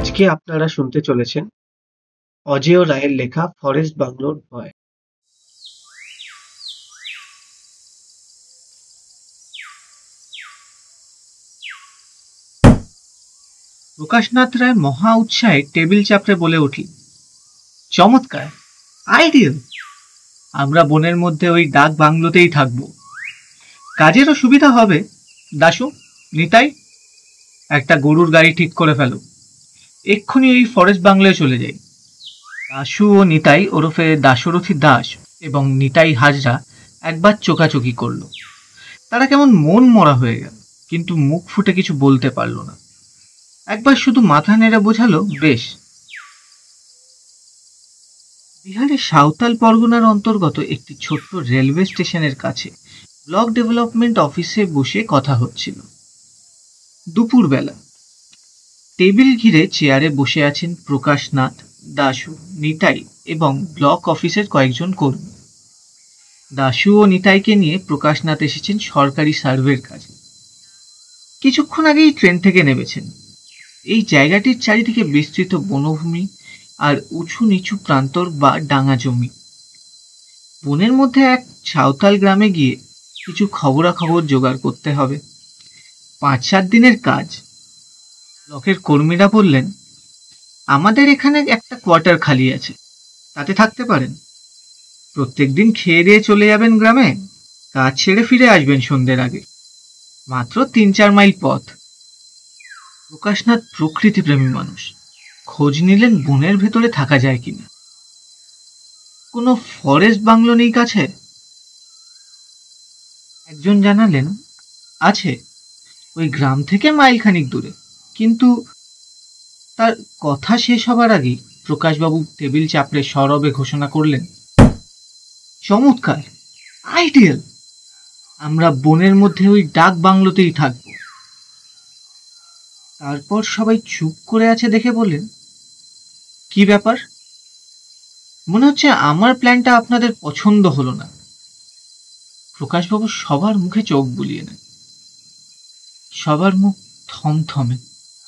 আজকে আপনারা শুনতে চলেছেন অজেয় রায়ের লেখা ফরেস্ট বাংলোর ভয়। প্রকাশনাথ রায় মহা উৎসাহে টেবিল চাপড়ে বলে উঠল, চমৎকার, আইডিয়াল! আমরা বনের মধ্যে ওই ডাক বাংলোতেই থাকবো। কাজেরও সুবিধা হবে। দাশু, নিতাই, একটা গরুর গাড়ি ঠিক করে ফেলো, এক্ষুনি ওই ফরেস্ট বাংলোয় চলে যাই। দাশু ও নিতাই ওরফে দাশরথী দাস এবং নিতাই হাজরা একবার চোকাচোকি করলো। তারা কেমন মন মরা হয়ে গেল, কিন্তু মুখ ফুটে কিছু বলতে পারল না। একবার শুধু মাথা নেড়ে বোঝালো, বেশ। বিহারের সাঁওতাল পরগনার অন্তর্গত একটি ছোট্ট রেলওয়ে স্টেশনের কাছে ব্লক ডেভেলপমেন্ট অফিসে বসে কথা হচ্ছিল। দুপুরবেলা। টেবিল ঘিরে চেয়ারে বসে আছেন প্রকাশনাথ, দাশু, নিতাই এবং ব্লক অফিসের কয়েকজন কর্মী। দাশু ও নিতাইকে নিয়ে প্রকাশনাথ এসেছেন সরকারি সার্ভের কাজে। কিছুক্ষণ আগেই ট্রেন থেকে নেমেছেন। এই জায়গাটির চারিদিকে বিস্তৃত বনভূমি আর উঁচু নিচু প্রান্তর বা ডাঙা জমি। বনের মধ্যে এক সাঁওতাল গ্রামে গিয়ে কিছু খবরাখবর জোগাড় করতে হবে। 5-7 দিনের কাজ। ব্লকের কর্মীরা বললেন, আমাদের এখানে একটা কোয়ার্টার খালি আছে, তাতে থাকতে পারেন। প্রত্যেকদিন খেয়ে দিয়ে চলে যাবেন গ্রামে, কাজ ছেড়ে ফিরে আসবেন সন্ধ্যের আগে। মাত্র 3-4 মাইল পথ। প্রকাশনাথ প্রকৃতিপ্রেমী মানুষ, খোঁজ নিলেন বনের ভেতরে থাকা যায় কিনা। কোনো ফরেস্ট বাংলো নেই কাছে? একজন জানালেন, আছে, ওই গ্রাম থেকে মাইলখানিক দূরে। কিন্তু তার কথা শেষ হবার আগেই প্রকাশবাবু টেবিল চাপড়ে সরবে ঘোষণা করলেন, চমৎকার, আইডিয়াল! আমরা বনের মধ্যে ওই ডাক বাংলোতেই থাকব। তারপর সবাই চুপ করে আছে দেখে বললেন, কি ব্যাপার? মনে হচ্ছে আমার প্ল্যানটা আপনাদের পছন্দ হলো না। প্রকাশবাবু সবার মুখে চোখ বুলিয়ে নেন। সবার মুখ থমথমে,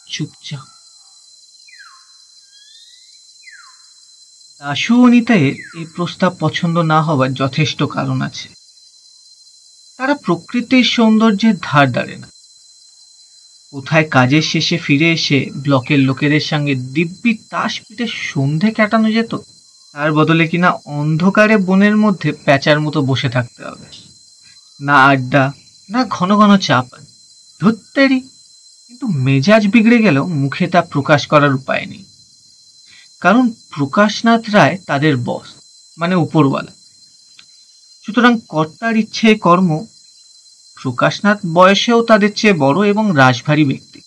চুপচাপ। দাশু ও নিতাইয়ের এই প্রস্তাব পছন্দ না হওয়ার যথেষ্ট কারণ আছে। তারা প্রকৃতির সৌন্দর্যের ধার ধারে না। কোথায় কাজের শেষে ফিরে এসে ব্লকের লোকেদের সঙ্গে দিব্যি তাস পিটে সন্ধে কাটানো যেত, তার বদলে কিনা অন্ধকারে বনের মধ্যে প্যাঁচার মতো বসে থাকতে হবে। না আড্ডা, না ঘন ঘন চা পান। ধত্তেরি! কিন্তু মেজাজ বিগড়ে গেলেও মুখে তা প্রকাশ করার উপায় নেই। কারণ প্রকাশনাথ রায় তাদের বস, মানে উপরওয়ালা। সুতরাং কর্তার ইচ্ছে কর্ম। প্রকাশনাথ বয়সেও তাদের চেয়ে বড় এবং রাশভারী ব্যক্তি।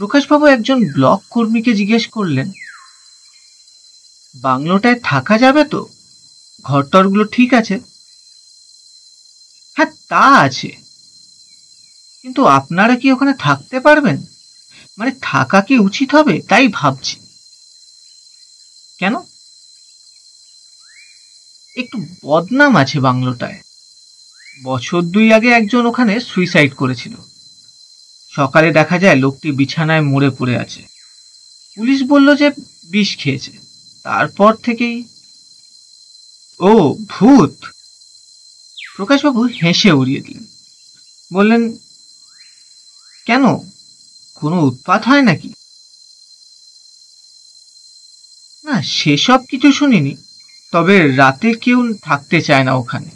প্রকাশবাবু একজন ব্লক কর্মীকে জিজ্ঞেস করলেন, বাংলোটায় থাকা যাবে তো? ঘরটরগুলো ঠিক আছে? হ্যাঁ, তা আছে, কিন্তু আপনারা কি ওখানে থাকতে পারবেন? মানে থাকা কি উচিত হবে তাই ভাবছি। কেন? একটু বদনাম আছে বাংলোটায়। বছর 2 আগে একজন ওখানে সুইসাইড করেছিল। সকালে দেখা যায় লোকটি বিছানায় মরে পড়ে আছে। পুলিশ বলল যে বিষ খেয়েছে। তারপর থেকেই। ও, ভূত! প্রকাশবাবু হেসে উড়িয়ে দিলেন। বললেন, কেন, কোনো উৎপাত হয় নাকি? না, সেসব কিছু শুনিনি। তবে রাতে কেউ থাকতে চায় না ওখানে,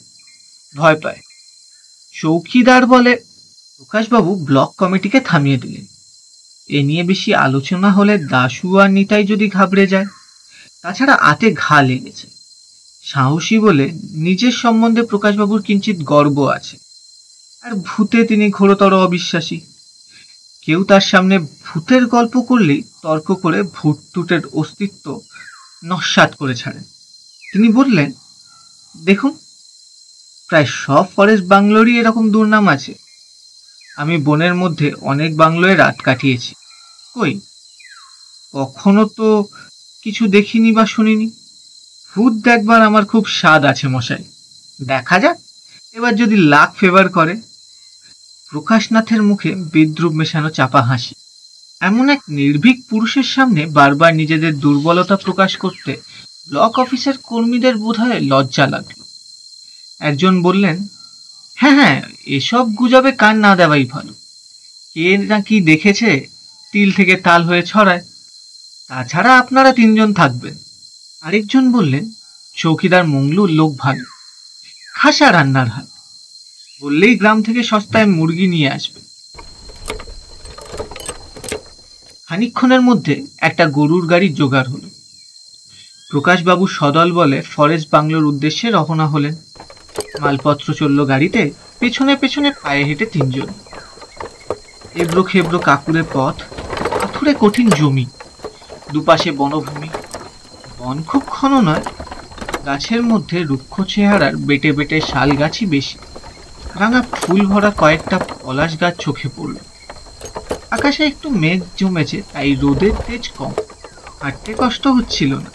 ভয় পায়। চৌকিদার বলে। প্রকাশবাবু ব্লক কমিটিকে থামিয়ে দিলেন। এ নিয়ে বেশি আলোচনা হলে দাশু আর নিতাই যদি ঘাবড়ে যায়। তাছাড়া আতে ঘা লেগেছে। সাহসী বলে নিজের সম্বন্ধে প্রকাশবাবুর কিঞ্চিত গর্ব আছে। আর ভূতে তিনি ঘোরতর অবিশ্বাসী। কেউ তার সামনে ভূতের গল্প করলেই তর্ক করে ভূত-টুটের অস্তিত্ব নস্যাৎ করে ছাড়েন। তিনি বললেন, দেখুন, প্রায় সব ফরেস্ট বাংলোরই এরকম দুর্নাম আছে। আমি বনের মধ্যে অনেক বাংলোয় রাত কাটিয়েছি। কই, কখনো তো কিছু দেখিনি বা শুনিনি। ভূত দেখবার আমার খুব স্বাদ আছে মশাই। দেখা যাক এবার যদি লাক ফেভার করে। প্রকাশনাথের মুখে বিদ্রুপ মেশানো চাপা হাসি। এমন এক নির্ভীক পুরুষের সামনে বারবার নিজেদের দুর্বলতা প্রকাশ করতে ব্লক অফিসের কর্মীদের বোধহয় লজ্জা লাগলো। একজন বললেন, হ্যাঁ হ্যাঁ, এসব গুজবে কান না দেওয়াই ভালো। কে নাকি দেখেছে তিল থেকে তাল হয়ে ছড়ায়। তাছাড়া আপনারা তিনজন থাকবেন। আরেকজন বললেন, চৌকিদার মংলুর লোক ভালো, খাসা রান্নার হাত, বললেই গ্রাম থেকে সস্তায় মুরগি নিয়ে আসবে। খানিকক্ষণের মধ্যে একটা গরুর গাড়ি জোগাড় হলো। প্রকাশবাবু সদল বলে ফরেস্ট বাংলোর উদ্দেশ্যে রওনা হলেন। মালপত্র চলল গাড়িতে, পেছনে পেছনে পায়ে হেঁটে তিনজন। এবড়ো খেবড়ো কাকুরে পথ, পাথুরে কঠিন জমি, দুপাশে বনভূমি। বন খুব ঘন নয়, গাছের মধ্যে রুক্ষ চেহারার বেটে বেটে শাল গাছই বেশি। রাঙা ফুল ভরা কয়েকটা পলাশ গাছ চোখে পড়ল। আকাশে একটু মেঘ জমেছে, তাই রোদের তেজ কম, হাঁটতে কষ্ট হচ্ছিল না।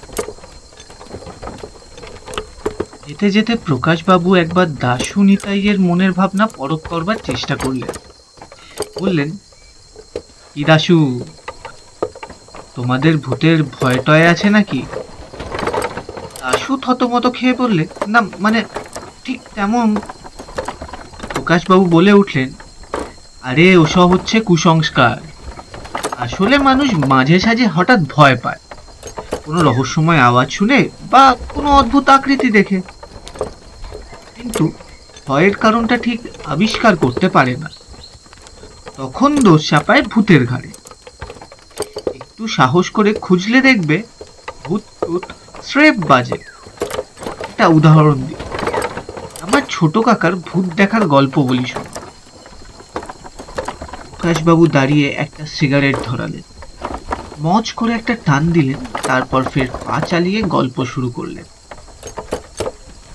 যেতে যেতে প্রকাশবাবু একবার দাশু নিতাইয়ের মনের ভাবনা পরখ করবার চেষ্টা করলেন। বললেন, কি দাশু, তোমাদের ভূতের ভয় টয় আছে নাকি? দাশু থতমত খেয়ে বললে, না মানে ঠিক তেমন। প্রকাশবাবু বলে উঠলেন, আরে ওসব হচ্ছে কুসংস্কার। আসলে মানুষ মাঝে সাঝে হঠাৎ ভয় পায়, কোনো রহস্যময় আওয়াজ শুনে বা কোনো অদ্ভুত আকৃতি দেখে, কিন্তু ভয়ের কারণটা ঠিক আবিষ্কার করতে পারে না। তখন দোষ চাপায় ভূতের ঘাড়ে। একটু সাহস করে খুঁজলে দেখবে ভূত টুত স্রেফ বাজে। একটা উদাহরণ দিই, আমার ছোট কাকার ভূত দেখার গল্প বলি শোনো। প্রকাশবাবু দাঁড়িয়ে একটা সিগারেট ধরালেন, মজ করে একটা টান দিলেন, তারপর ফের পা চালিয়ে গল্প শুরু করলেন।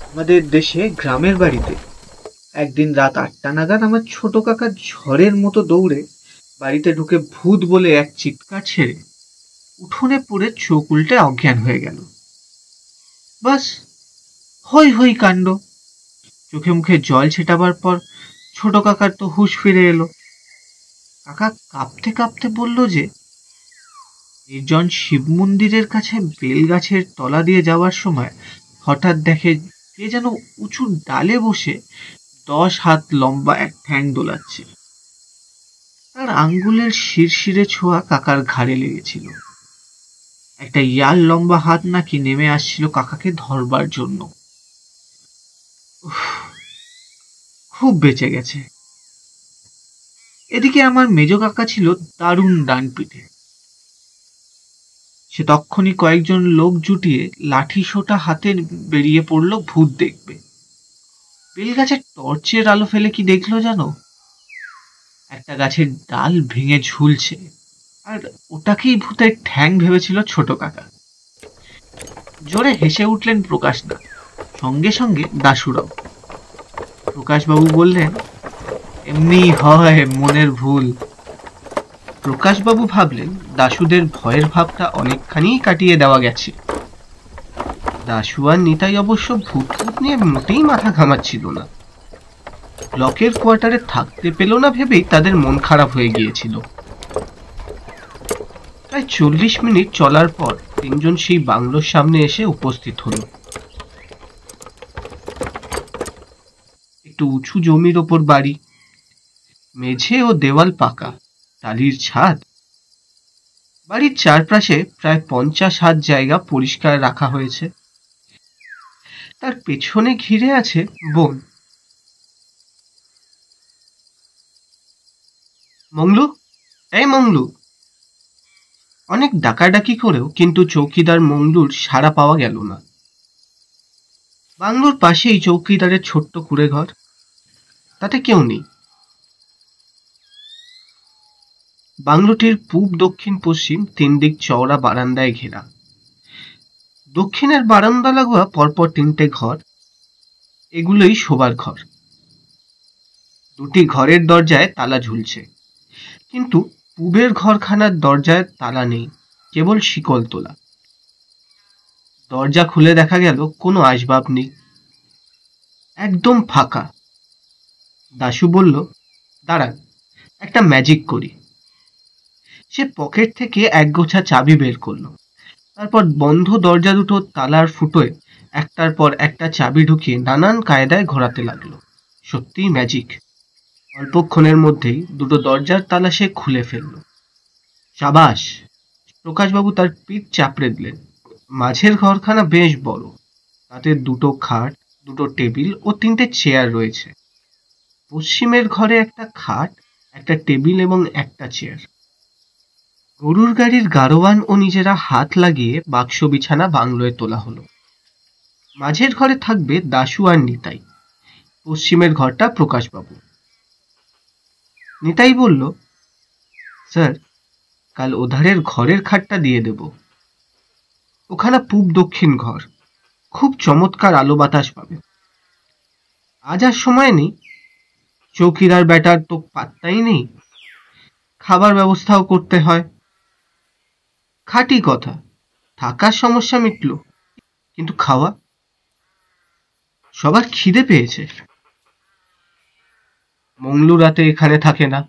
আমাদের দেশে গ্রামের বাড়িতে একদিন রাত 8টা নাগাদ আমার ছোট কাকা ঝড়ের মতো দৌড়ে বাড়িতে ঢুকে ভূত বলে এক চিৎকার ছেড়ে উঠোনে পড়ে চোখ উল্টে অজ্ঞান হয়ে গেল। বাস, হই হই কাণ্ড। চোখে মুখে জল ছেটাবার পর ছোট কাকার তো হুঁশ ফিরে এলো। কাকা কাঁপতে কাঁপতে বলল যে নির্জন শিব মন্দিরের কাছে বেল গাছের তলা দিয়ে যাওয়ার সময় হঠাৎ দেখে কে যেন উঁচু ডালে বসে 10 হাত লম্বা এক ঠ্যাং দোলাচ্ছে। তার আঙ্গুলের শিরশিরে ছোঁয়া কাকার ঘাড়ে লেগেছিল। একটা ইয়াল লম্বা হাত নাকি নেমে আসছিল কাকাকে ধরবার জন্য। খুব বেঁচে গেছে। এদিকে আমার মেজ কাকা ছিল দারুণ ডান পিঠে। সে তক্ষুনি কয়েকজন লোক জুটিয়ে লাঠি সোটা হাতে বেরিয়ে পড়লো ভূত দেখবে। বেলগাছের টর্চের আলো ফেলে কি দেখলো জানো? একটা গাছের ডাল ভেঙে ঝুলছে, আর ওটাকেই ভূতের ঠ্যাং ভেবেছিল ছোট কাকা। জোরে হেসে উঠলেন প্রকাশদা, সঙ্গে সঙ্গে দাশুরাও। প্রকাশবাবু বললেন, এমনি হয় মনের ভুল। প্রকাশবাবু ভাবলেন দাশুদের ভয়ের ভাবটা অনেকখানি কাটিয়ে দেওয়া গেছে। দাশু আর নিতাই অবশ্য ভূত ভূত নিয়ে মোটেই মাথা ঘামাচ্ছিল না। ব্লকের কোয়ার্টারে থাকতে পেল না ভেবেই তাদের মন খারাপ হয়ে গিয়েছিল। প্রায় 40 মিনিট চলার পর তিনজন সেই বাংলোর সামনে এসে উপস্থিত হলো। একটু উঁচু জমির ওপর বাড়ি, মেঝে ও দেওয়াল পাকা, টালির ছাদ। বাড়ির চারপাশে প্রায় 50 হাত জায়গা পরিষ্কার রাখা হয়েছে। তার পেছনে ঘিরে আছে বন। মংলু, এই মংলু। অনেক ডাকাডাকি করেও কিন্তু চৌকিদার মংলুর সাড়া পাওয়া গেল না। বাংলোর পাশেই চৌকিদারের ছোট্ট কুঁড়ে ঘর, তাতে কেউ নেই। বাংলোটির পূব দক্ষিণ পশ্চিম 3 দিক চওড়া বারান্দায় ঘেরা। দক্ষিণের বারান্দা লাগোয়া পরপর 3টে ঘর, এগুলোই শোবার ঘর। 2টি ঘরের দরজায় তালা ঝুলছে, কিন্তু পূবের ঘরখানার দরজায় তালা নেই, কেবল শিকল তোলা। দরজা খুলে দেখা গেল কোনো আসবাব নেই, একদম ফাঁকা। দাশু বলল, দাঁড়ান, একটা ম্যাজিক করি। সে পকেট থেকে একগোছা চাবি বের করলো। তারপর বন্ধ দরজা দুটো তালার ফুটোয় একটার পর একটা চাবি ঢুকিয়ে নানান কায়দায় ঘোরাতে লাগলো। সত্যিই ম্যাজিক। অল্পক্ষণের মধ্যেই দুটো দরজার তালা সে খুলে ফেলল। সাবাস! প্রকাশবাবু তার পিঠ চাপড়ে দিলেন। মাঝের ঘরখানা বেশ বড়। তাতে দুটো খাট, দুটো টেবিল ও তিনটে চেয়ার রয়েছে। পশ্চিমের ঘরে একটা খাট, একটা টেবিল এবং একটা চেয়ার। গরুর গাড়ির গাড়োয়ান ও নিজেরা হাত লাগিয়ে বাক্স বিছানা বাংলোয় তোলা হলো। মাঝের ঘরে থাকবে দাশু আর নিতাই। পশ্চিমের ঘরটা প্রকাশবাবু। নিতাই বলল, স্যার, কাল ওধারের ঘরের খাটটা দিয়ে দেব। ওখানে পূব দক্ষিণ ঘর, খুব চমৎকার আলো বাতাস পাবে। আজ আর সময় নেই, চৌকিদার ব্যাটার তো পাত্তাই নেই, খাবার ব্যবস্থাও করতে হয়। খাঁটি কথা, থাকার সমস্যা মিটল, কিন্তু খাওয়া? সবার খিদে পেয়েছে। মংলু রাতে এখানে থাকে না,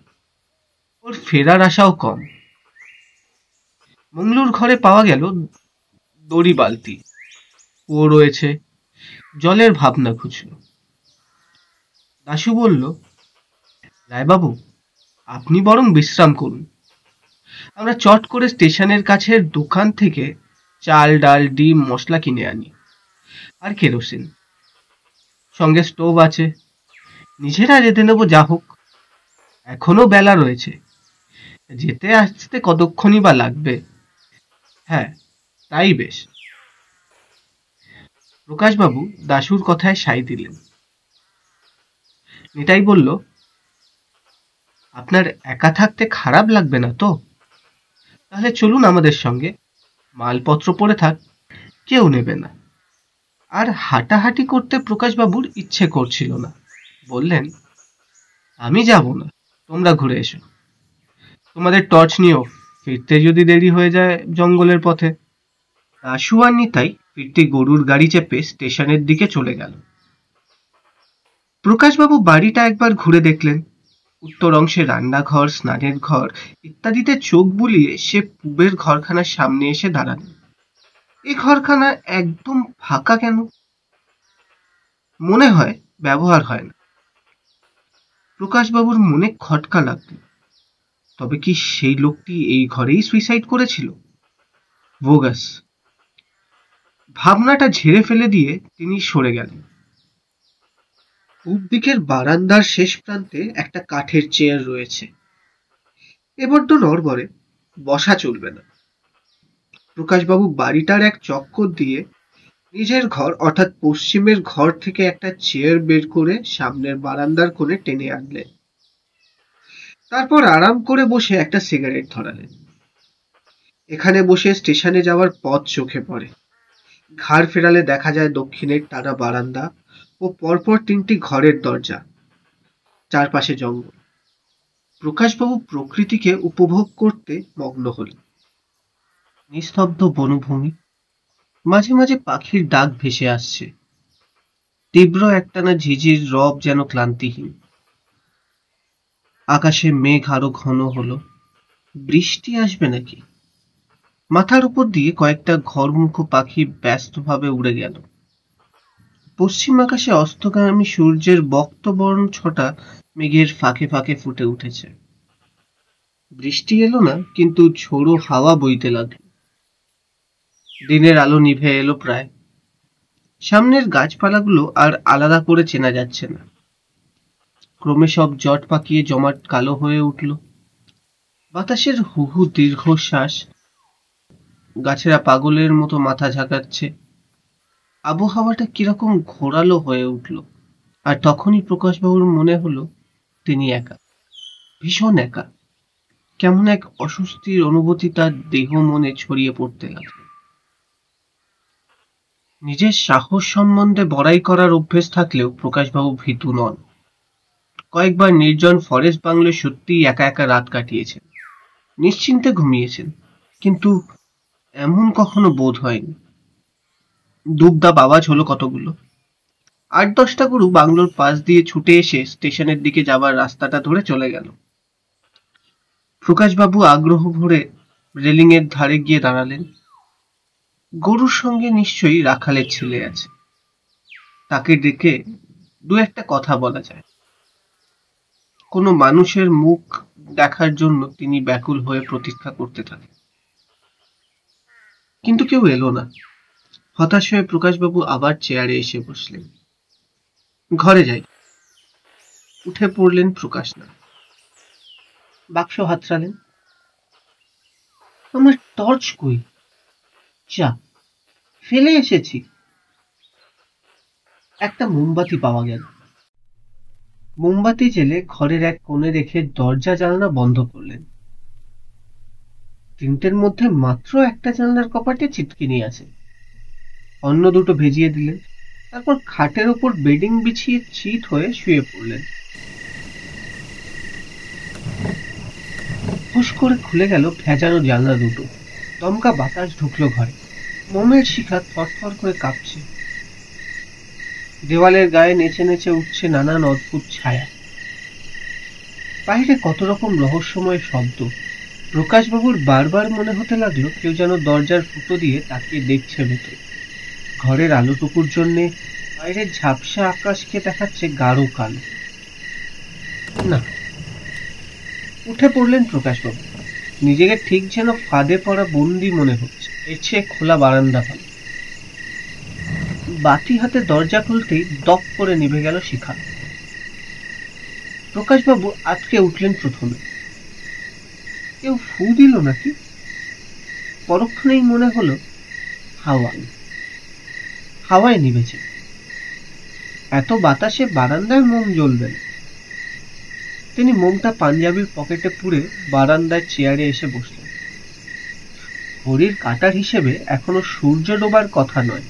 ওর ফেরার আশাও কম। মংলুর ঘরে পাওয়া গেল দড়ি বালতি, ও রয়েছে, জলের ভাবনা খুঁজল। দাশু বলল, রায়বাবু, আপনি বরং বিশ্রাম করুন। আমরা চট করে স্টেশনের কাছের দোকান থেকে চাল, ডাল, ডিম, মশলা কিনে আনি, আর কেরোসিন। সঙ্গে স্টোভ আছে, নিজেরা রেঁধে নেব যা হোক। এখনো বেলা রয়েছে, যেতে আসতে কতক্ষণই বা লাগবে। হ্যাঁ, তাই বেশ। প্রকাশবাবু দাশুর কথায় সাই দিলেন। নিতাই বলল, আপনার একা থাকতে খারাপ লাগবে না তো? তাহলে চলুন আমাদের সঙ্গে, মালপত্র পড়ে থাক, কেউ নেবে না। আর হাঁটাহাঁটি করতে প্রকাশবাবুর ইচ্ছে করছিল না। বললেন, আমি যাব না, তোমরা ঘুরে এসো। তোমাদের টর্চ নিও, ফিরতে যদি দেরি হয়ে যায় জঙ্গলের পথে। দাশু আর নিতাই ফিরতে গরুর গাড়ি চেপে স্টেশনের দিকে চলে গেল। প্রকাশবাবু বাড়িটা একবার ঘুরে দেখলেন। উত্তর অংশে রান্নাঘর, স্নানের ঘর ইত্যাদিতে চোখ বুলিয়ে সে পূবের ঘরখানার সামনে এসে দাঁড়ালেন। এই ঘরখানা একদম ফাঁকা কেন? মনে হয় ব্যবহার হয় না। প্রকাশবাবুর মনে খটকা লাগল। তবে কি সেই লোকটি এই ঘরেই সুইসাইড করেছিল? বোগাস। ভাবনাটা ঝেড়ে ফেলে দিয়ে তিনি সরে গেলেন। পূব দিকের বারান্দার শেষ প্রান্তে একটা কাঠের চেয়ার রয়েছে। এ বড্ড নড়বড়ে, বসা চলবে না। প্রকাশবাবু বাড়িটার এক চক্কর দিয়ে নিজের ঘর অর্থাৎ পশ্চিমের ঘর থেকে একটা চেয়ার বের করে সামনের বারান্দার কোণে টেনে আনলেন। তারপর আরাম করে বসে একটা সিগারেট ধরালেন। এখানে বসে স্টেশনে যাওয়ার পথ চোখে পড়ে। ঘাড় ফেরালে দেখা যায় দক্ষিণের টানা বারান্দা ও পরপর তিনটি ঘরের দরজা। চারপাশে জঙ্গল। প্রকাশবাবু প্রকৃতিকে উপভোগ করতে মগ্ন হলেন। নিস্তব্ধ বনভূমি, মাঝে মাঝে পাখির ডাক ভেসে আসছে। তীব্র একটানা ঝিঝির রব যেন ক্লান্তিহীন। আকাশে মেঘ আরো ঘন হলো। বৃষ্টি আসবে নাকি? মাথার উপর দিয়ে কয়েকটা ঘরমুখো পাখি ব্যস্তভাবে উড়ে গেল। পশ্চিম আকাশে অস্তগামী সূর্যের বক্তবর্ণ ছটা মেঘের ফাঁকে ফাঁকে ফুটে উঠেছে। বৃষ্টি এলো না, কিন্তু ঝোড়ো হাওয়া বইতে লাগলো। দিনের আলো নিভে এলো প্রায়। সামনের গাছপালাগুলো আর আলাদা করে চেনা যাচ্ছে না। ক্রমে সব জট পাকিয়ে জমাট কালো হয়ে উঠল। বাতাসের হুহু দীর্ঘশ্বাস। গাছেরা পাগলের মতো মাথা ঝাঁকাচ্ছে। আবহাওয়াটা কিরকম ঘোরালো হয়ে উঠল। আর তখনই প্রকাশবাবুর মনে হলো তিনি একা, ভীষণ একা। কেমন এক অস্বস্তির অনুভূতি তার দেহ মনে ছড়িয়ে পড়তে লাগলো। নিজের সাহস সম্বন্ধে বড়াই করার অভ্যেস থাকলেও প্রকাশবাবু ভীতু নন। কয়েকবার নির্জন ফরেস্ট বাংলো সত্যিই একা একা রাত কাটিয়েছেন, নিশ্চিন্তে ঘুমিয়েছেন, কিন্তু এমন কখনো বোধ হয়নি। দুবদাব আওয়াজ হলো কতগুলো। ৮-১০টা গরু বাংলোর পাশ দিয়ে ছুটে এসে স্টেশনের দিকে যাবার রাস্তাটা ধরে চলে গেল। প্রকাশবাবু আগ্রহ ভরে রেলিং এর ধারে গিয়ে দাঁড়ালেন। গরুর সঙ্গে নিশ্চয়ই রাখালের ছেলে আছে, তাকে ডেকে দু একটা কথা বলা যায়। কোনো মানুষের মুখ দেখার জন্য তিনি ব্যাকুল হয়ে প্রতীক্ষা করতে থাকেন, কিন্তু কেউ এলো না। হতাশ হয়ে প্রকাশবাবু আবার চেয়ারে এসে বসলেন। ঘরে যাই। উঠে পড়লেন প্রকাশ না। বাক্স হাতড়ালেন। আমার টর্চ কই? যা, ফেলে এসেছি। একটা মোমবাতি পাওয়া গেল। মোমবাতি জেলে ঘরের এক কোণে রেখে দরজা জানলা বন্ধ করলেন। তিনটের মধ্যে মাত্র একটা জানলার কপাটে ছিটকিনি আছে, অন্য দুটো ভেজিয়ে দিলেন। তারপর খাটের ওপর বেডিং বিছিয়ে চিত হয়ে শুয়ে পড়লেন। হুশ করে খুলে গেল ভেজানো জানলা দুটো। দমকা বাতাস ঢুকলো ঘরে। মোমের শিখা থরথর করে কাঁপছে। দেওয়ালের গায়ে নেচে নেচে উঠছে নানান অদ্ভুত ছায়া। বাইরে কত রকম রহস্যময় শব্দ। প্রকাশবাবুর বারবার মনে হতে লাগলো কেউ যেন দরজার ফুটো দিয়ে তাকিয়ে দেখছে ভেতরে। ঘরের আলোটুকুর জন্যে বাইরের ঝাপসা আকাশকে দেখাচ্ছে গাঢ় কালো। না। উঠে পড়লেন প্রকাশবাবু। নিজেকে ঠিক যেন ফাঁদে পড়া বন্দি মনে হচ্ছে। এর চেয়ে খোলা বারান্দা ভালো। বাতি হাতে দরজা খুলতেই দপ করে নিভে গেল শিখা। প্রকাশবাবু আটকে উঠলেন প্রথমে। কেউ ফু দিল নাকি? পরক্ষণেই মনে হলো হাওয়ায় নিভেছে। এত বাতাসে বারান্দায় মোম জ্বলবে না। তিনি মোমটা পাঞ্জাবির পকেটে পুরে বারান্দায় চেয়ারে এসে বসলেন। ঘড়ির কাঁটার হিসেবে এখনো সূর্য ডোবার কথা নয়,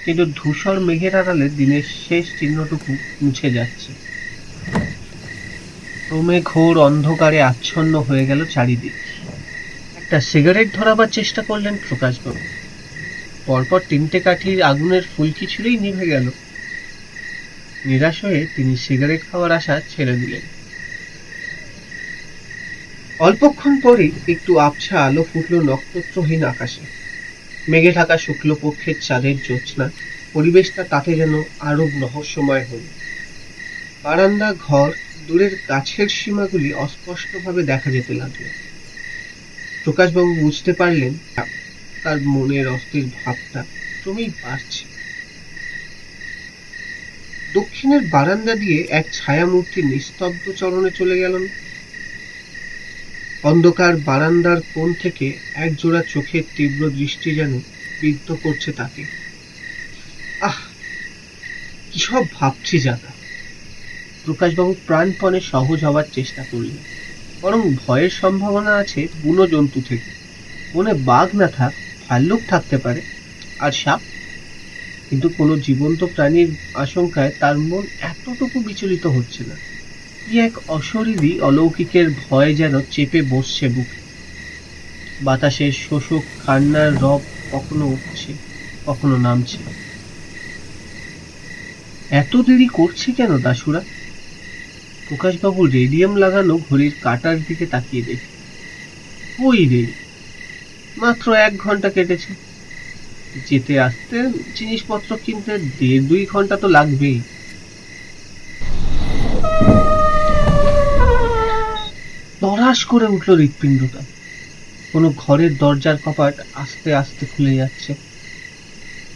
কিন্তু ধূসর মেঘের আড়ালে দিনের শেষ চিহ্নটুকু মুছে যাচ্ছে। ক্রমে ঘোর অন্ধকারে আচ্ছন্ন হয়ে গেল চারিদিক। একটা সিগারেট ধরাবার চেষ্টা করলেন প্রকাশবাবু। পরপর তিনটে কাঠির আগুনের ফুলকি ছুঁড়েই নিভে গেল। নিরাশ হয়ে তিনি সিগারেট খাওয়ার আশা ছেড়ে দিলেন। অল্পক্ষণ পরেই একটু আবছা আলো ফুটল নক্ষত্রহীন আকাশে। মেঘে ঢাকা শুক্লপক্ষের চাঁদের জ্যোৎস্না পরিবেশটা তাতে যেন আরো রহস্যময় হল। বারান্দা, ঘর, দূরের গাছের সীমাগুলি অস্পষ্টভাবে দেখা যেতে লাগল। প্রকাশবাবু বুঝতে পারলেন তার মনের অস্থির ভাবটা ক্রমেই বাড়ছে। দক্ষিণের বারান্দা দিয়ে এক ছায়ামূর্তি নিস্তব্ধ চরণে চলে গেলেন। অন্ধকার বারান্দার কোণ থেকে এক জোড়া চোখের তীব্র দৃষ্টি যেন বিদ্ধ করছে তাকে। আহ, কি সব ভাবছি জানা। প্রকাশবাবু প্রাণপণে সহজ হওয়ার চেষ্টা করলেন। বরং ভয়ের সম্ভাবনা আছে বুনো জন্তু থেকে। বনে বাঘ না থাক, ভাল্লুক থাকতে পারে, আর সাপ। কিন্তু কোনো জীবন্ত প্রাণীর আশঙ্কায় তার মন এতটুকু বিচলিত হচ্ছে না। কি এক অশরীরী অলৌকিকের ভয় যেন চেপে বসছে বুকে। বাতাসের শোষক কান্নার রব কখনো উঠছে, কখনো নামছে। এত দেরি করছে কেন দাশুরা? প্রকাশবাবু রেডিয়াম লাগানো ঘড়ির কাঁটার দিকে তাকিয়ে দেখে, ওই দেরি, মাত্র 1 ঘন্টা কেটেছে। যেতে আসতে জিনিসপত্র কিনতে 1.5-2 ঘন্টা তো লাগবেই। তরাস করে উঠল হৃৎপিণ্ডটা। কোনো ঘরের দরজার কপাট আস্তে আস্তে খুলে যাচ্ছে।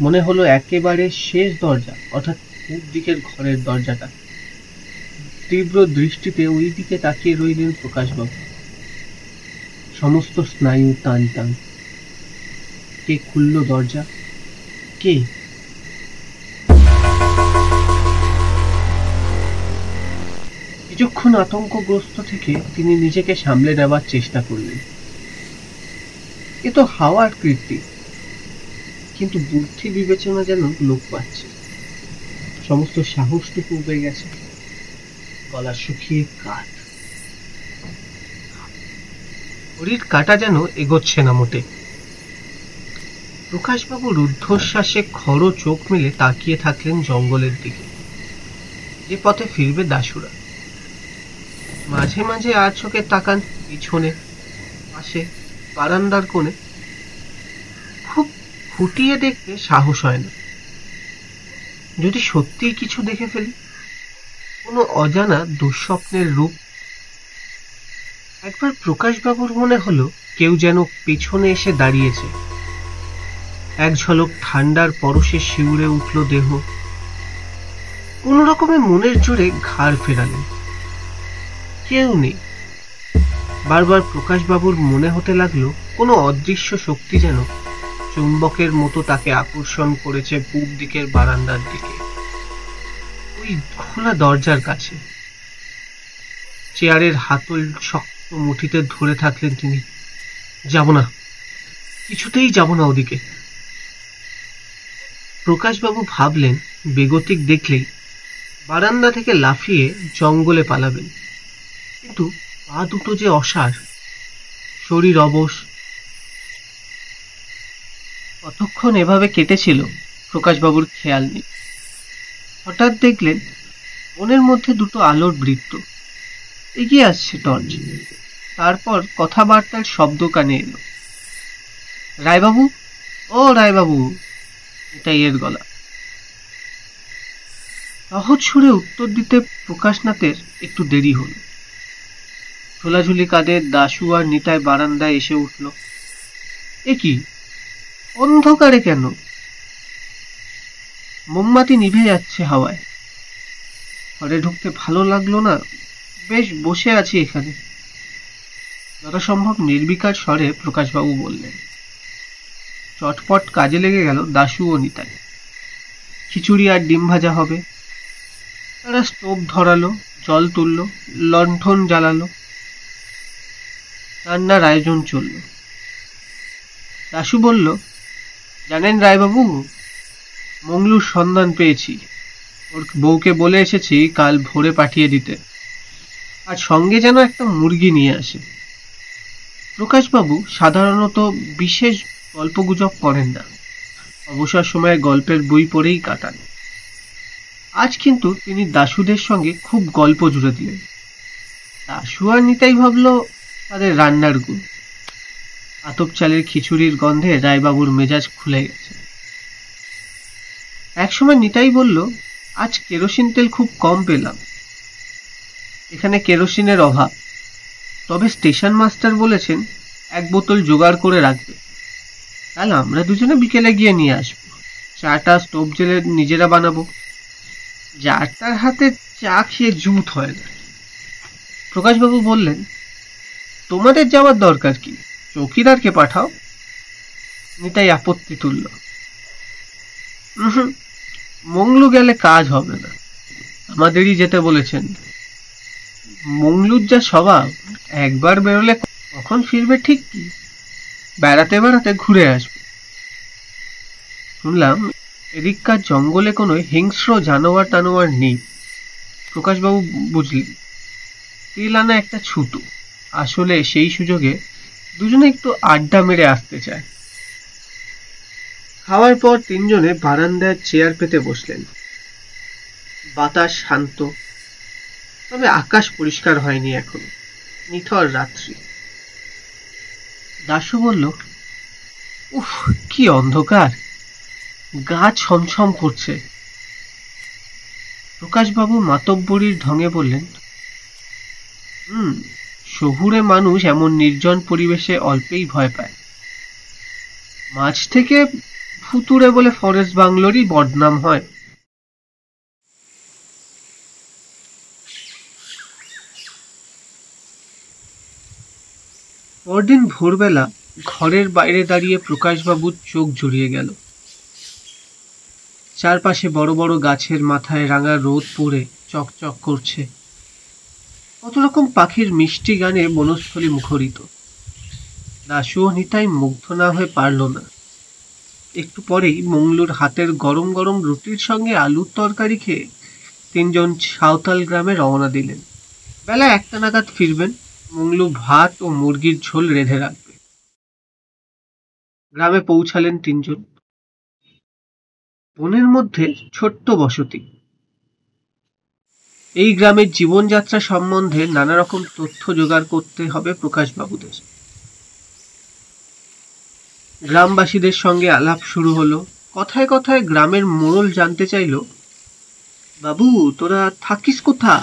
মনে হলো একেবারে শেষ দরজা, অর্থাৎ পূব দিকের ঘরের দরজাটা। তীব্র দৃষ্টিতে ওই দিকে তাকিয়ে রইলেন প্রকাশবাবু। সমস্ত স্নায়ু টান টান। কে খুলল দরজা? কে? কিছুক্ষণ আতঙ্কগ্রস্ত থেকে তিনি নিজেকে সামলে নেবার চেষ্টা করলেন। এ তো হাওয়ার কীর্তি। কিন্তু বুদ্ধি বিবেচনা যেন লোপ পাচ্ছে। সমস্ত সাহসটুকু উবে গেছে। গলা শুকিয়ে কাঠ। ঘড়ির কাঁটা যেন এগোচ্ছে না মোটে। প্রকাশবাবু রুদ্ধশ্বাসে খড় চোখ মেলে তাকিয়ে থাকলেন জঙ্গলের দিকে, যে পথে ফিরবে দাশুরা। মাঝে মাঝে আর চোখে তাকান পিছনে, পাশে, বারান্দার কোণে। খুব ফুটিয়ে দেখতে সাহস হয় না, যদি সত্যিই কিছু দেখে ফেলি, কোনো অজানা দুঃস্বপ্নের রূপ। একবার প্রকাশবাবুর মনে হলো কেউ যেন পেছনে এসে দাঁড়িয়েছে। এক ঝলক ঠান্ডার পরশে শিউরে উঠল দেহ। কোন রকমে মনের জোরে ঘাড় ফেরালেন, কেউ নেই। বারবার প্রকাশবাবুর মনে হতে লাগলো কোনো অদৃশ্য শক্তি যেন চুম্বকের মতো তাকে আকর্ষণ করেছে পূব দিকের বারান্দার দিকে, ওই খোলা দরজার কাছে। চেয়ারের হাতল শক্ত মুঠিতে ধরে থাকলেন তিনি। যাব না, কিছুতেই যাব না ওদিকে। প্রকাশবাবু ভাবলেন বেগতিক দেখলেই বারান্দা থেকে লাফিয়ে জঙ্গলে পালাবেন, কিন্তু পা দুটো যে অসাড়, শরীর অবশ। কতক্ষণ এভাবে কেটেছিল প্রকাশবাবুর খেয়াল নেই। হঠাৎ দেখলেন বনের মধ্যে দুটো আলোর বৃত্ত, এগিয়ে আসছে টর্চ। তারপর কথাবার্তার শব্দ কানে এলো। রায়বাবু, ও রায়বাবু, এটাই এর গলা। সহজ সুরে উত্তর দিতে প্রকাশনাথের একটু দেরি হল। ঝোলাঝুলি কাঁধে দাশু আর নিতাই বারান্দায় এসে উঠল। এ কি, অন্ধকারে কেন? মোমবাতি নিভে যাচ্ছে হাওয়ায়। ঘরে ঢুকতে ভালো লাগলো না, বেশ বসে আছি এখানে, যথাসম্ভব নির্বিকার স্বরে প্রকাশবাবু বললেন। চটপট কাজে লেগে গেল দাশু ও নিতাই। খিচুড়ি আর ডিম ভাজা হবে। তারা স্টোভ ধরালো, জল তুললো, লণ্ঠন জ্বালালো, রান্নার আয়োজন চলল। দাশু বলল, জানেন রায়বাবু, মংলুর সন্ধান পেয়েছি। ওর বউকে বলে এসেছি কাল ভোরে পাঠিয়ে দিতে, আর সঙ্গে যেন একটা মুরগি নিয়ে আসে। প্রকাশবাবু সাধারণত বিশেষ গল্পগুজব করেন না, অবসর সময়ে গল্পের বই পড়েই কাটান। আজ কিন্তু তিনি দাশুদের সঙ্গে খুব গল্প জুড়ে দিলেন। দাশু আর নিতাই ভাবল তাদের রান্নার গুণ। আতপ চালের খিচুড়ির গন্ধে রায়বাবুর মেজাজ খুলে গেছে। একসময় নিতাই বলল, আজ কেরোসিন তেল খুব কম পেলাম। এখানে কেরোসিনের অভাব, তবে স্টেশন মাস্টার বলেছেন 1 বোতল জোগাড় করে রাখবে। কাল আমরা দুজনে বিকেলে গিয়ে নিয়ে আসবো। চাটা স্টোভ জেলে নিজেরা বানাবো। যার তার হাতে চা খেয়ে জুত হয় না। প্রকাশবাবু বললেন, তোমাদের যাওয়ার দরকার কি, চৌকিদারকে পাঠাও। নিতাই আপত্তি তুলল, মংলু গেলে কাজ হবে না, আমাদেরই যেতে বলেছেন। মংলুর যা স্বভাব, একবার বেরোলে কখন ফিরবে ঠিক কি, বেড়াতে বেড়াতে ঘুরে আসবে। শুনলাম এদিককার জঙ্গলে কোনো হিংস্র জানোয়ার টানোয়ার নেই। প্রকাশবাবু বুঝলেন তেল আনা একটা ছুতো। আসলে সেই সুযোগে দুজনে একটু আড্ডা মেরে আসতে চায়। খাওয়ার পর তিনজনে বারান্দায় চেয়ার পেতে বসলেন। বাতাস শান্ত, তবে আকাশ পরিষ্কার হয়নি এখনো, নিথর রাত্রি। দাশু বলল, উফ, কি অন্ধকার, গা ছমছম করছে। প্রকাশবাবু মাতব্বরির ঢঙে বললেন, শহুরে মানুষ এমন নির্জন পরিবেশে অল্পেই ভয় পায়। মাঝ থেকে ফুতুরে বলে ফরেস্ট বাংলোরই বদনাম হয়। পরদিন ভোরবেলা ঘরের বাইরে দাঁড়িয়ে প্রকাশবাবুর চোখ জুড়িয়ে গেল। চারপাশে বড় বড় গাছের মাথায় রাঙা রোদ পড়ে চকচক করছে। কত রকম পাখির মিষ্টি গানে বনস্থলী মুখরিত। দাশু ও নিতাই মুগ্ধ না হয়ে পারল না। একটু পরেই মংলুর হাতের গরম গরম রুটির সঙ্গে আলুর তরকারি খেয়ে তিনজন সাঁওতাল গ্রামে রওনা দিলেন। বেলা 1টা নাগাদ ফিরবেন। মংলু ভাত ও মুরগির ঝোল রেঁধে রাখবে। গ্রামে পৌঁছালেন তিনজন। বনের মধ্যে ছোট্ট বসতি। এই গ্রামের জীবনযাত্রা সম্বন্ধে নানা রকম তথ্য জোগাড় করতে হবে প্রকাশবাবুদের। গ্রামবাসীদের সঙ্গে আলাপ শুরু হলো। কথায় কথায় গ্রামের মোড়ল জানতে চাইল, বাবু তোরা থাকিস কোথা?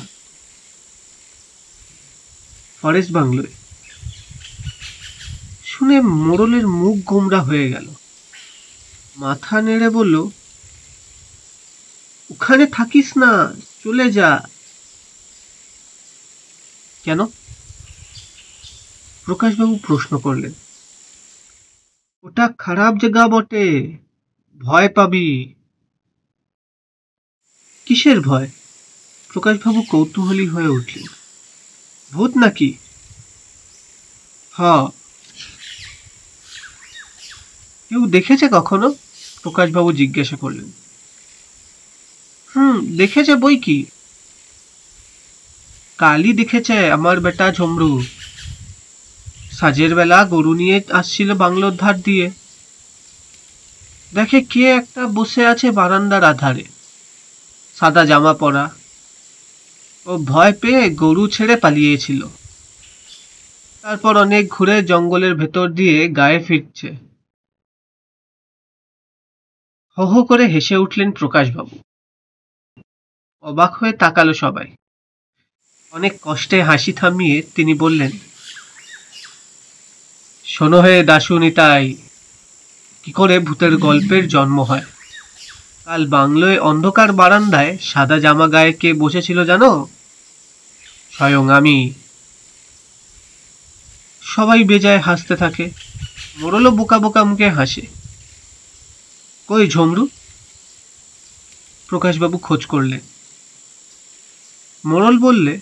ফরেস্ট বাংলোয়। শুনে মোড়লের মুখ গোমড়া হয়ে গেল। মাথা নেড়ে বলল, ওখানে থাকিস না, চলে যা। কেন? প্রকাশবাবু প্রশ্ন করলেন। ওটা খারাপ জায়গা বটে, ভয় পাবি। কিসের ভয়? প্রকাশবাবু কৌতূহলী হয়ে উঠলেন। ভূত নাকি? হ। কেউ দেখেছে কখনো? প্রকাশবাবু জিজ্ঞাসা করলেন। দেখেছে বই কি। কালই দেখেছে আমার বেটা ঝমরু। সাজের বেলা গরু নিয়ে আসছিল বাংলোর ধার দিয়ে। দেখে কে একটা বসে আছে বারান্দার আধারে, সাদা জামা পরা। ও ভয় পেয়ে গরু ছেড়ে পালিয়েছিল। তারপর অনেক ঘুরে জঙ্গলের ভেতর দিয়ে গায়ে ফিরছে। হো হো করে হেসে উঠলেন প্রকাশবাবু। অবাক হয়ে তাকালো সবাই। অনেক কষ্টে হাসি থামিয়ে তিনি বললেন, শোনো হে দাশু নিতাই, কি করে ভূতের গল্পের জন্ম হয়। কাল বাংলোয় অন্ধকার বারান্দায় সাদা জামা গায়ে কে বসেছিল জানো? স্বয়ং আমি। সবাই বেজায় হাসতে থাকে। মোড়লও বোকা বোকা মুখে হাসে। কই ঝমরু? প্রকাশবাবু খোঁজ করলেন। মোড়ল বললে,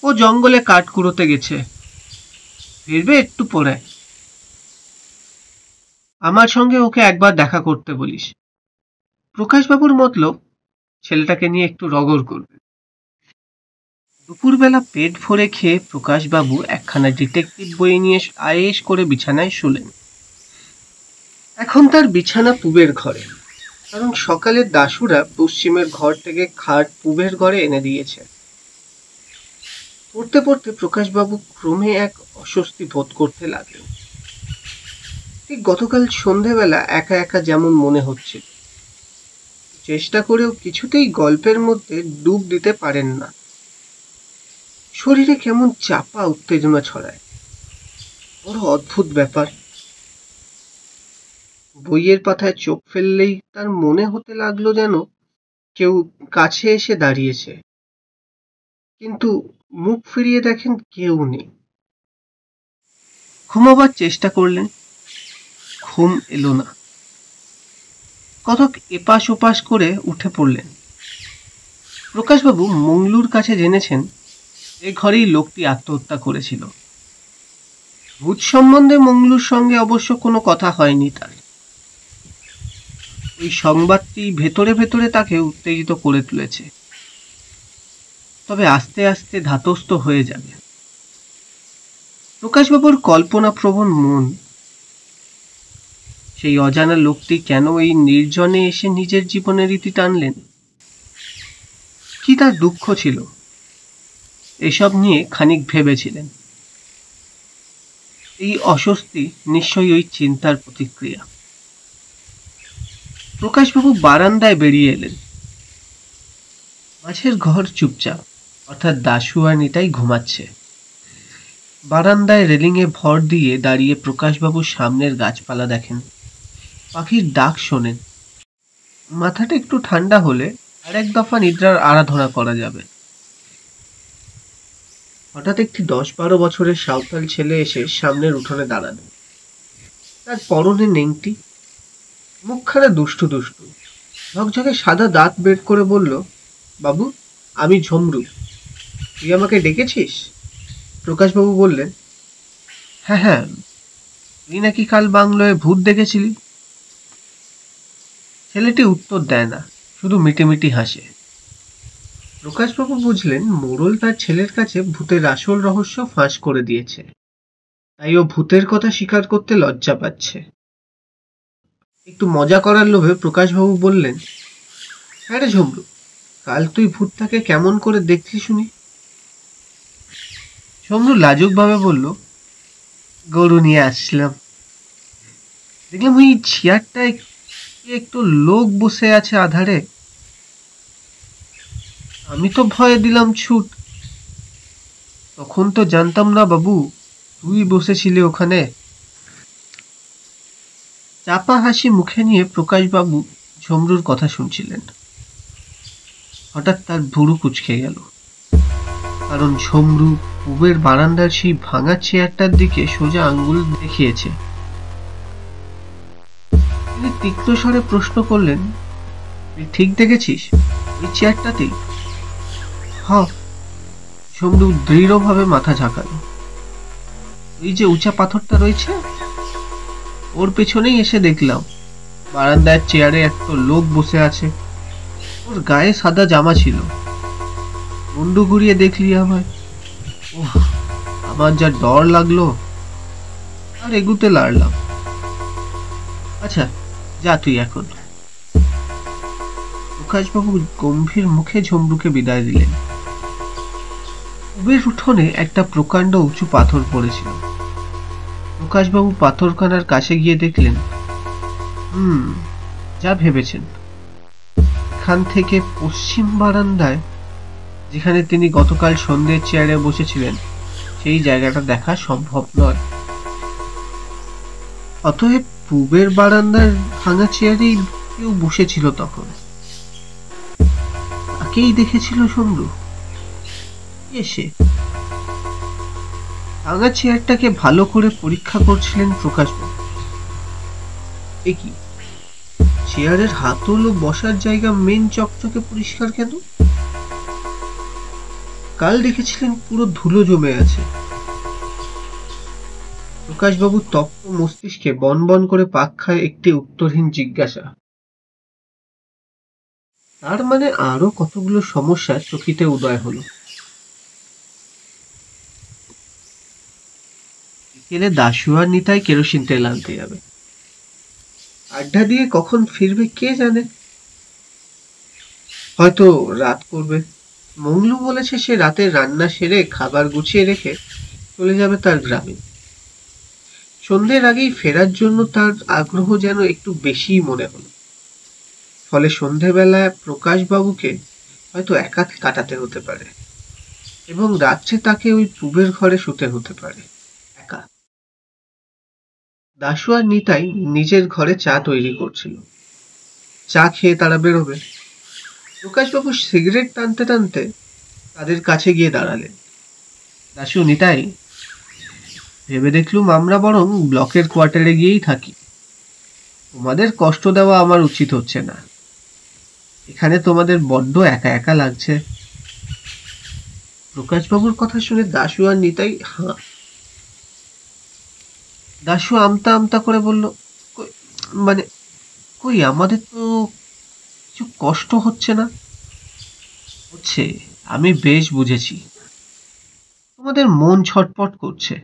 ও জঙ্গলে কাঠ কুড়োতে গেছে, ফিরবে একটু পরে। আমার সঙ্গে ওকে একবার দেখা করতে বলিস। প্রকাশবাবুর মতলব ছেলেটাকে নিয়ে একটু রগড় করবে। দুপুরবেলা পেট ভরে খেয়ে প্রকাশবাবু একখানা ডিটেকটিভ বই নিয়ে আয়েশ করে বিছানায় শুলেন। এখন তার বিছানা পুবের ঘরে, কারণ সকালে দাশুরা পশ্চিমের ঘর থেকে খাট পুবের ঘরে এনে দিয়েছে। পড়তে পড়তে প্রকাশবাবু ক্রমে এক অস্বস্তি বোধ করতে লাগলেন। ঠিক গতকাল সন্ধেবেলা একা একা যেমন মনে হচ্ছিল। চেষ্টা করেও কিছুতেই গল্পের মধ্যে ডুব দিতে পারেন না। শরীরে কেমন চাপা উত্তেজনা ছড়ায়। বড় অদ্ভুত ব্যাপার। বইয়ের পাতায় চোখ ফেললেই তার মনে হতে লাগলো যেন কেউ কাছে এসে দাঁড়িয়েছে, কিন্তু মুখ ফিরিয়ে দেখেন কেউ নেই। ঘুমাবার চেষ্টা করলেন, ঘুম এলো না। কতক এপাশ ওপাশ করে উঠে পড়লেন। প্রকাশবাবু মংলুর কাছে জেনেছেন এ ঘরেই লোকটি আত্মহত্যা করেছিল। ভূত সম্বন্ধে মংলুর সঙ্গে অবশ্য কোনো কথা হয়নি তার। ওই সংবাদটি ভেতরে ভেতরে তাকে উত্তেজিত করে তুলেছে, তবে আস্তে আস্তে ধাতস্থ হয়ে যাবে। প্রকাশবাবুর কল্পনাপ্রবণ মন সেই অজানা লোকটি কেন এই নির্জনে এসে নিজের জীবনের ইতি টানলেন? কি তার দুঃখ ছিল? এসব নিয়ে খানিক ভেবেছিলেন। এই অস্বস্তি নিশ্চয়ই ওই চিন্তার প্রতিক্রিয়া। প্রকাশবাবু বারান্দায় বেরিয়ে এলেন। মাঝের ঘর চুপচাপ, অর্থাৎ দাশু আর নিতাই ঘুমাচ্ছে। বারান্দায় রেলিংয়ে ভর দিয়ে দাঁড়িয়ে প্রকাশবাবু সামনের গাছপালা দেখেন, পাখির ডাক শোনেন। মাথাটা একটু ঠান্ডা হলে আর এক দফা নিদ্রার আরাধনা করা যাবে। হঠাৎ একটি 10-12 বছরের সাঁওতাল ছেলে এসে সামনের উঠোনে দাঁড়ালো। তার পরনে নেংটি, মুখখানা দুষ্টু দুষ্টু, ঝকঝকে সাদা দাঁত বের করে বলল, বাবু আমি ঝমরু, তুই আমাকে ডেকেছিস? প্রকাশবাবু বললেন, হ্যাঁ হ্যাঁ, তুই নাকি কাল বাংলোয় ভূত দেখেছিলি। ছেলেটি উত্তর দেয় না, শুধু মিটিমিটি হাসে। প্রকাশবাবু বুঝলেন মোড়ল তার ছেলের কাছে ভূতের আসল রহস্য ফাঁস করে দিয়েছে, তাই ও ভূতের কথা স্বীকার করতে লজ্জা পাচ্ছে। একটু মজা করার লোভে প্রকাশবাবু বললেন, হ্যাঁ রে ঝমরু, কাল তুই ভূতটাকে কেমন করে দেখলি শুনি? শম্ভু লাজুক ভাবে বলল, গরু নিয়ে আসলাম, দেখলাম ওই চেয়ারটায় একটু লোক বসে আছে আধারে, আমি তো ভয়ে দিলাম ছুট। তখন তো জানতাম না বাবু তুই বসেছিলি ওখানে। চাপা হাসি মুখে নিয়ে প্রকাশবাবু ঝমরুর কথা শুনছিলেন। হঠাৎ তার ভুরু কুঁচকে গেল, কারণ ঝমরু পুবের বারান্দার সেই ভাঙা চেয়ারটার দিকে সোজা আঙ্গুল দেখিয়েছে। তিনি তীক্ষ্ণ স্বরে প্রশ্ন করলেন, তুই ঠিক দেখেছিস ওই চেয়ারটাতেই? হ্যাঁ, ঝমরু দৃঢ়ভাবে মাথা ঝাঁকালো। ওই যে উঁচা পাথরটা রয়েছে ওর পেছনেই এসে দেখলাম বারান্দার চেয়ারে একটা লোক বসে আছে। ওর গায়ে সাদা জামা ছিল। মুন্ডু ঘুরিয়ে দেখলি আমায়। ওহ, আমার যা ডর লাগলো, আর এগুতে লাড়লাম। আচ্ছা যা তুই এখন। প্রকাশবাবু গম্ভীর মুখে ঝমরুকে বিদায় দিলেন। পুবের উঠোনে একটা প্রকাণ্ড উঁচু পাথর পড়েছিল। প্রকাশবাবু পাথরখানার কাছে গিয়ে দেখলেন, যা ভেবেছেন। এখান থেকে পশ্চিম বারান্দায়, যেখানে তিনি গতকাল সন্ধ্যের চেয়ারে বসেছিলেন, সেই জায়গাটা দেখা সম্ভব নয়। অতএব পূবের বারান্দার ভাঙা চেয়ারেই কেউ বসেছিল তখন। তাকেই দেখেছিল শম্ভু। এসে ভাঙা চেয়ারটাকে ভালো করে পরীক্ষা করছিলেন প্রকাশবাবু। এ কি, চেয়ারের হাতল ও বসার জায়গা মেন চকচকে পরিষ্কার কেন? কাল দেখেছিলেন পুরো ধুলো জমে আছে। প্রকাশবাবু তপ্ত মস্তিষ্কে বন বন করে পাক খায় একটি উত্তরহীন জিজ্ঞাসা। তার মানে আরো কতগুলো সমস্যা চকিতে উদয় হলো। বিকেলে দাশু আর নিতাই কেরোসিন তেল আনতে যাবে। আড্ডা দিয়ে কখন ফিরবে কে জানে। হয়তো রাত করবে। মংলু বলেছে সে রাতে রান্না সেরে খাবার গুছিয়ে রেখে চলে যাবে তার গ্রামে। সন্ধ্যের আগেই ফেরার জন্য তার আগ্রহ যেন একটু বেশিই মনে হলো। ফলে সন্ধেবেলায় প্রকাশবাবুকে হয়তো একা কাটাতে হতে পারে, এবং রাত্রে তাকে ওই পূবের ঘরে শুতে হতে পারে একা। দাশু আর নিতাই নিজের ঘরে চা তৈরি করছিল। চা খেয়ে তারা বেরোবে। প্রকাশবাবু সিগারেট টানতে টানতে তাদের কাছে গিয়ে দাঁড়ালেন। দাশু, নিতাই, ভেবে দেখলুম আমরা বরং ব্লকের কোয়ার্টারে গিয়েই থাকি। তোমাদের কষ্ট দেওয়া আমার উচিত হচ্ছে না। এখানে তোমাদের বড্ড একা একা লাগছে। প্রকাশবাবুর কথা শুনে দাশু আর নিতাই হাঁ। দাশু আমতা আমতা করে বলল, মানে কই, আমাদের তো কিছু কষ্ট হচ্ছে না। হচ্ছে, আমি বেশ বুঝেছি। তোমাদের মন ছটপট করছে।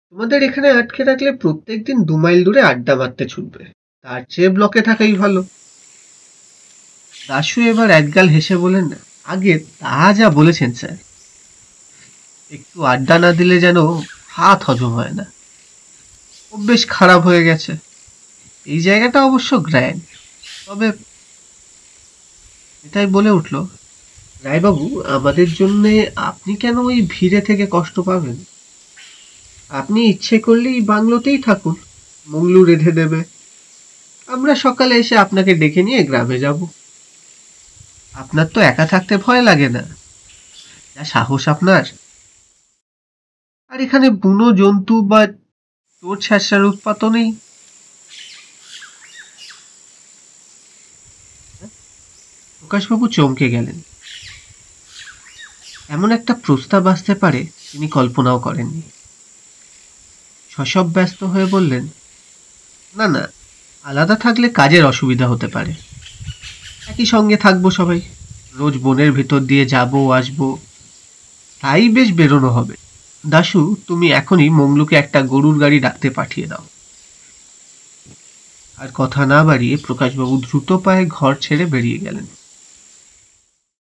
তোমাদের এখানে আটকে রাখলে প্রত্যেকদিন 2 মাইল দূরে আড্ডা মারতে ছুটবে, তার চেয়ে ব্লকে থাকাই ভালো। দাশু এবার একগাল হেসে বলেন, আগে তা যা বলেছেন স্যার, একটু আড্ডা না দিলে যেন ভাত হজম হয় না। বেশ খারাপ হয়ে গেছে। এই জায়গাটা অবশ্য গ্র্যান্ড, তবে এটাই বলে উঠল, রায়বাবু, আমাদের জন্য আপনি কেন ওই ভিড়ে থেকে কষ্ট পাবেন? আপনি ইচ্ছে করলেই বাংলোতেই থাকুন, মংলু রেঁধে দেবে। আমরা সকালে এসে আপনাকে ডেকে নিয়ে গ্রামে যাব। আপনার তো একা থাকতে ভয় লাগে না, যা সাহস আপনার! আর এখানে বুনো জন্তু বা চোর ছ্যাঁচড়ার উৎপাতও নেই। প্রকাশবাবু চমকে গেলেন। এমন একটা প্রস্তাব আসতে পারে তিনি কল্পনাও করেননি। শশব ব্যস্ত হয়ে বললেন, না না, আলাদা থাকলে কাজের অসুবিধা হতে পারে। একই সঙ্গে থাকবো সবাই, রোজ বনের ভেতর দিয়ে যাবো আসবো, তাই বেশ বেরোনো হবে। দাশু, তুমি এখনই মংলুকে একটা গরুর গাড়ি ডাকতে পাঠিয়ে দাও। আর কথা না বাড়িয়ে প্রকাশবাবু দ্রুত পায়ে ঘর ছেড়ে বেরিয়ে গেলেন।